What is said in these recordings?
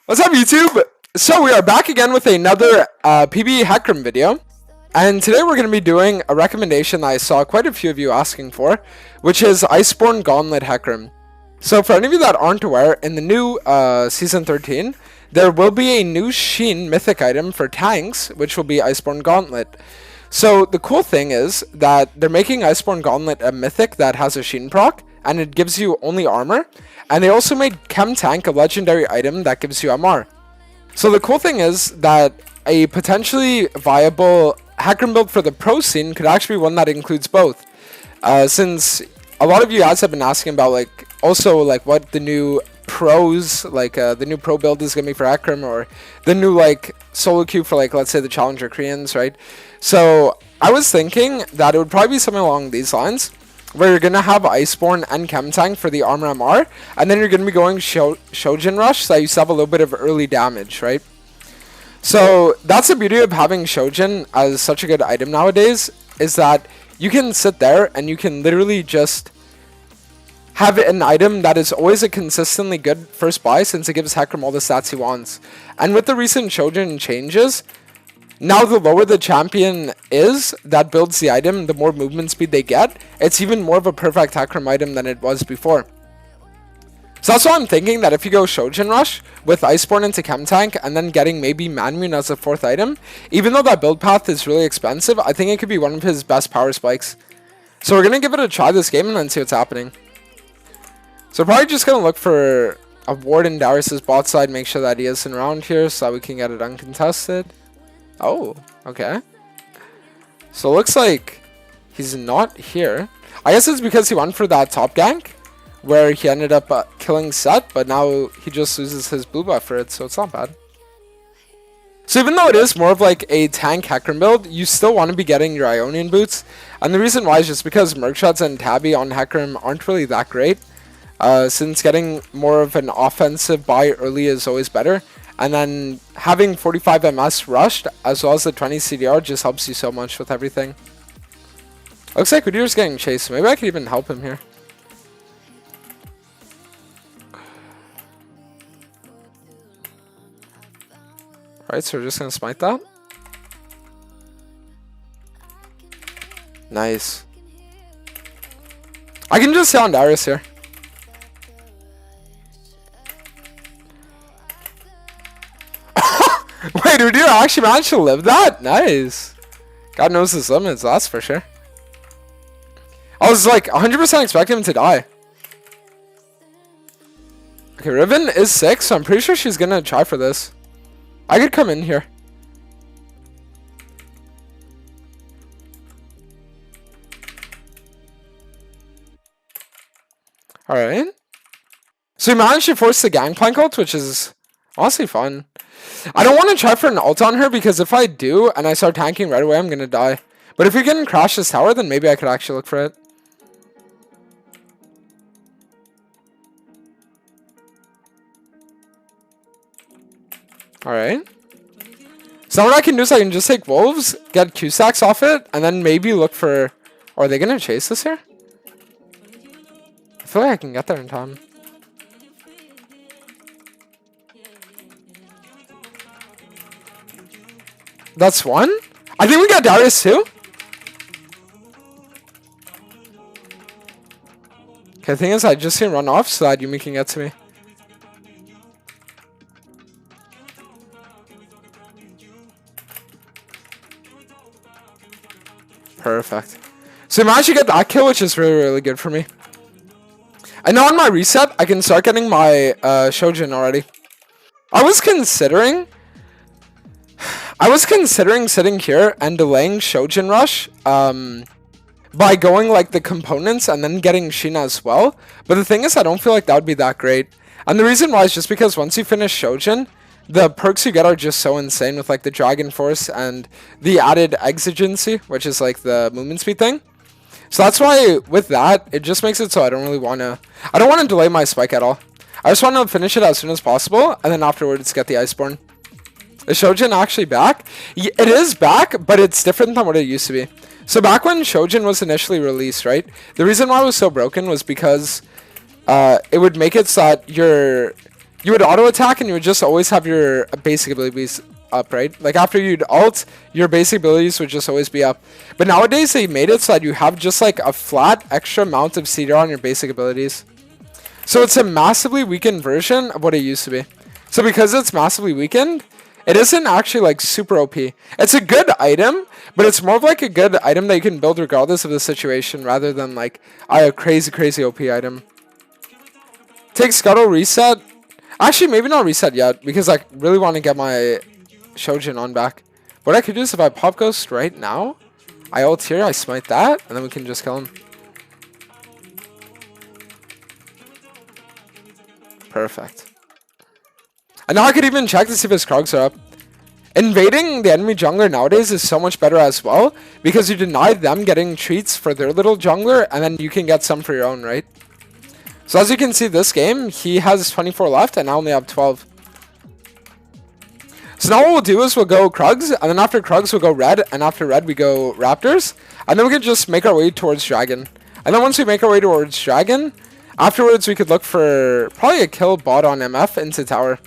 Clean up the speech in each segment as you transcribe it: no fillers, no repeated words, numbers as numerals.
What's up, YouTube? So we are back again with another PB Hecarim video, and today we're going to be doing a recommendation that I saw quite a few of you asking for, which is Iceborne Gauntlet Hecarim. So for any of you that aren't aware, in the new Season 13, there will be a new Sheen mythic item for tanks, which will be Iceborne Gauntlet. So the cool thing is that they're making Iceborne Gauntlet a mythic that has a Sheen proc, and it gives you only armor. And they also made Chem Tank a legendary item that gives you MR. So the cool thing is that a potentially viable Hecarim build for the pro scene could actually be one that includes both. Since a lot of you guys have been asking about what the new pros, the new pro build is going to be for Hecarim, or the new solo queue for let's say the Challenger Koreans, right? So I was thinking that it would probably be something along these lines, where you're going to have Iceborne and Chem Tank for the armor MR, and then you're going to be going Shojin Rush, so you still have a little bit of early damage, right? So that's the beauty of having Shojin as such a good item nowadays, is that you can sit there and you can literally just have an item that is always a consistently good first buy, since it gives Hecarim all the stats he wants. And with the recent Shojin changes, now the lower the champion is that builds the item, the more movement speed they get. It's even more of a perfect Hecarim item than it was before. So that's why I'm thinking that if you go Shojin Rush with Iceborne into Chem Tank and then getting maybe Manmune as a fourth item, even though that build path is really expensive, I think it could be one of his best power spikes. So we're going to give it a try this game and then see what's happening. So we're probably just going to look for a ward in Darius' bot side, make sure that he isn't around here so that we can get it uncontested. Oh, okay. So it looks like he's not here. I guess it's because he went for that top gank, where he ended up killing Set, but now he just loses his blue buff for it, so it's not bad. So even though it is more of a tank Hecarim build, you still want to be getting your Ionian boots. And the reason why is just because Mercshots and Tabby on Hecarim aren't really that great, since getting more of an offensive buy early is always better. And then having 45 MS rushed, as well as the 20 CDR, just helps you so much with everything. Looks like Udyr's getting chased. Maybe I could even help him here. Alright, so we're just going to smite that. Nice. I can just stay on Darius here. Wait, Udyr actually managed to live that? Nice. God knows his limits, that's for sure. I was 100% expecting him to die. Okay, Riven is 6, so I'm pretty sure she's gonna try for this. I could come in here. Alright. So he managed to force the Gangplank ult, which is honestly fun. I don't want to try for an ult on her, because if I do and I start tanking right away, I'm going to die. But if we can crash this tower, then maybe I could actually look for it. Alright. So what I can do is I can just take wolves, get Q-stacks off it, and then maybe look for... Are they going to chase this here? I feel like I can get there in time. That's one? I think we got Darius too. Okay, the thing is, I just see him run off so that Yumi can get to me. Perfect. So I managed to get that kill, which is really, really good for me. And now on my reset, I can start getting my Shojin already. I was considering sitting here and delaying Shojin Rush by going the components and then getting Sheena as well. But the thing is, I don't feel like that would be that great. And the reason why is just because once you finish Shojin, the perks you get are just so insane with the Dragon Force and the added exigency, which is the movement speed thing. So that's why with that, it just makes it so I don't want to delay my spike at all. I just want to finish it as soon as possible, and then afterwards get the Iceborne. Is Shojin actually back? It is back, but it's different than what it used to be. So back when Shojin was initially released, right? The reason why it was so broken was because it would make it so that you would auto attack and you would just always have your basic abilities up, right? Like after you'd ult, your basic abilities would just always be up. But nowadays they made it so that you have just like a flat extra amount of CDR on your basic abilities. So it's a massively weakened version of what it used to be. So because it's massively weakened, it isn't actually like super OP. It's a good item, but it's more of like a good item that you can build regardless of the situation rather than like a crazy OP item. Take Scuttle reset. Actually, maybe not reset yet because I really want to get my Shojin on back. What I could do is if I pop Ghost right now, I ult here, I smite that, and then we can just kill him. Perfect. And now I could even check to see if his Krogs are up. Invading the enemy jungler nowadays is so much better as well because you deny them getting treats for their little jungler and then you can get some for your own, right? So as you can see this game, he has 24 left and I only have 12. So now what we'll do is we'll go Krugs, and then after Krugs we'll go Red, and after Red we go Raptors, and then we can just make our way towards Dragon. And then once we make our way towards Dragon, afterwards we could look for probably a kill bot on MF into tower.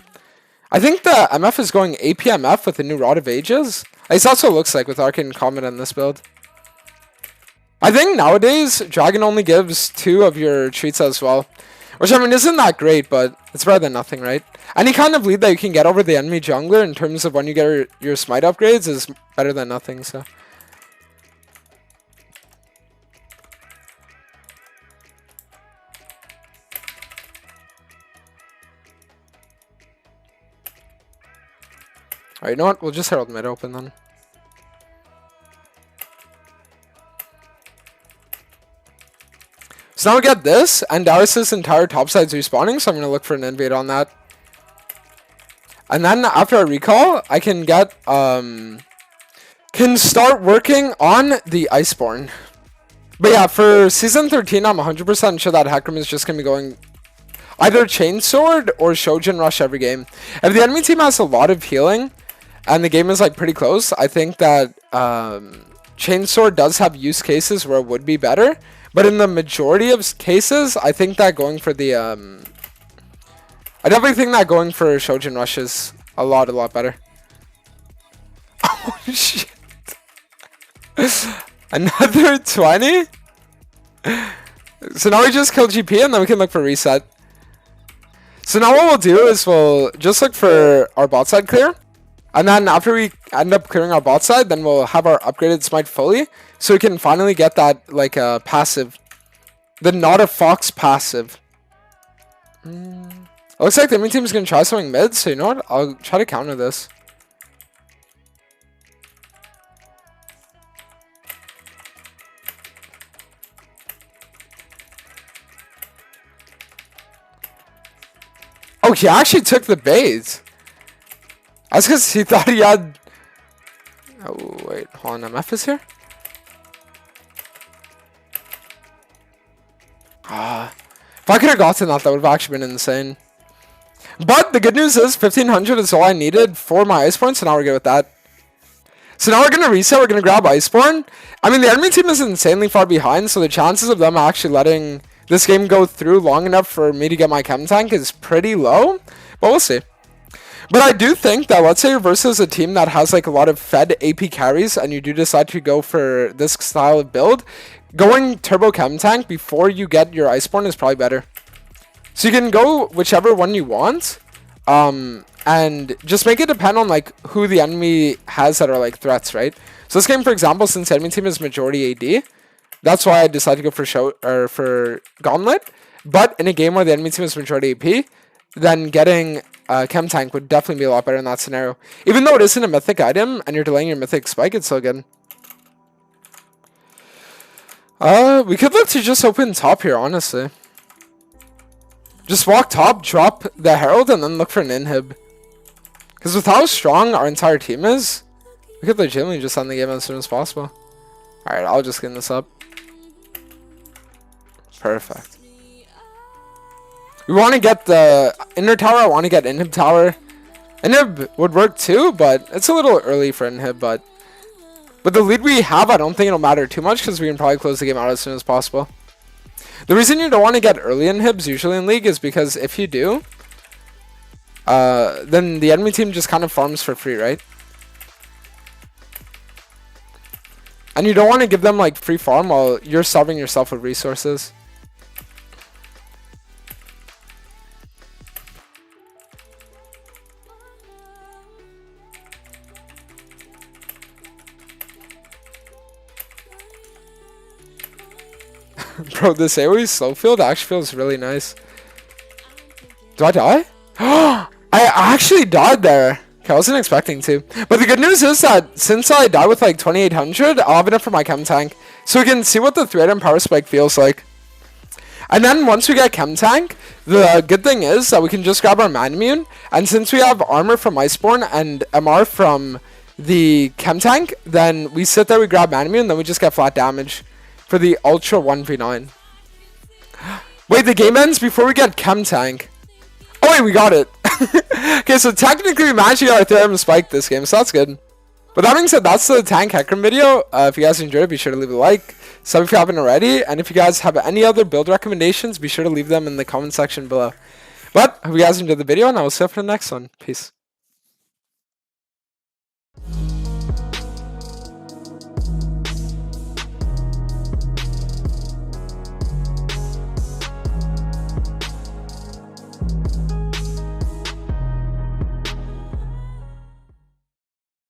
I think the MF is going APMF with the new Rod of Ages. At least that's what it looks like with Arcane Comet on this build. I think nowadays Dragon only gives 2 of your treats as well. Which, I mean, isn't that great, but it's better than nothing, right? Any kind of lead that you can get over the enemy jungler in terms of when you get your smite upgrades is better than nothing, so. Alright, you know what? We'll just Herald mid open then. So now we get this, and Darius' entire topside's respawning, so I'm going to look for an invade on that. And then after I recall, I can get, can start working on the Iceborne. But yeah, for Season 13, I'm 100% sure that Hecarim is just going to be going either Chainsword or Shojin Rush every game. If the enemy team has a lot of healing, and the game is like pretty close, I think that Chainsword does have use cases where it would be better. But in the majority of cases, I think that going for the, I definitely think that going for Shojin Rush is a lot better. Oh, shit. Another 20? So now we just kill GP and then we can look for reset. So now what we'll do is we'll just look for our bot side clear. And then after we end up clearing our bot side, then we'll have our upgraded smite fully. So we can finally get that, like, passive. The not a fox passive. It looks like the enemy team is going to try something mid. So you know what? I'll try to counter this. Oh, he actually took the bait. That's because he thought he had... Oh, wait. Hold on. MF is here? If I could have gotten that, that would have actually been insane. But the good news is 1500 is all I needed for my Iceborne, so now we're good with that. So now we're going to reset. We're going to grab Iceborne. I mean, the enemy team is insanely far behind, so the chances of them actually letting this game go through long enough for me to get my chem tank is pretty low. But we'll see. But I do think that, let's say you're versus a team that has like a lot of fed AP carries and you do decide to go for this style of build, going turbo chem tank before you get your Iceborne is probably better. So you can go whichever one you want, and just make it depend on like who the enemy has that are like threats, right? So this game, for example, since the enemy team is majority AD, that's why I decided to go for Gauntlet. But in a game where the enemy team is majority AP, then getting Chem Tank would definitely be a lot better in that scenario. Even though it isn't a mythic item and you're delaying your mythic spike, it's still good. We could look to just open top here, honestly. Just walk top, drop the Herald, and then look for an inhib. Because with how strong our entire team is, we could legitimately just end the game as soon as possible. Alright, I'll just clean this up. Perfect. We want to get the inner tower. I want to get inhib tower. Inhib would work too, but it's a little early for inhib. But with the lead we have, I don't think it'll matter too much because we can probably close the game out as soon as possible. The reason you don't want to get early inhibs usually in League is because if you do, then the enemy team just kind of farms for free, right? And you don't want to give them like free farm while you're starving yourself of resources. Bro, this AoE slow field actually feels really nice. Do I die? I actually died there. Okay, I wasn't expecting to. But the good news is that since I died with like 2800, I'll have enough for my chem tank. So we can see what the 3-item power spike feels like. And then once we get chem tank, the good thing is that we can just grab our man immune. And since we have armor from Iceborne and MR from the chem tank, then we sit there, we grab man immune, then we just get flat damage for the ultra 1v9. Wait, the game ends before we get chem tank. Oh wait, we got it. Okay, so technically we managed to get our 3-item spike this game, so that's good. But that being said, that's the tank Hecarim video. If you guys enjoyed it, be sure to leave a like. Sub if you haven't already. And if you guys have any other build recommendations, be sure to leave them in the comment section below. But, hope you guys enjoyed the video, and I will see you for the next one. Peace.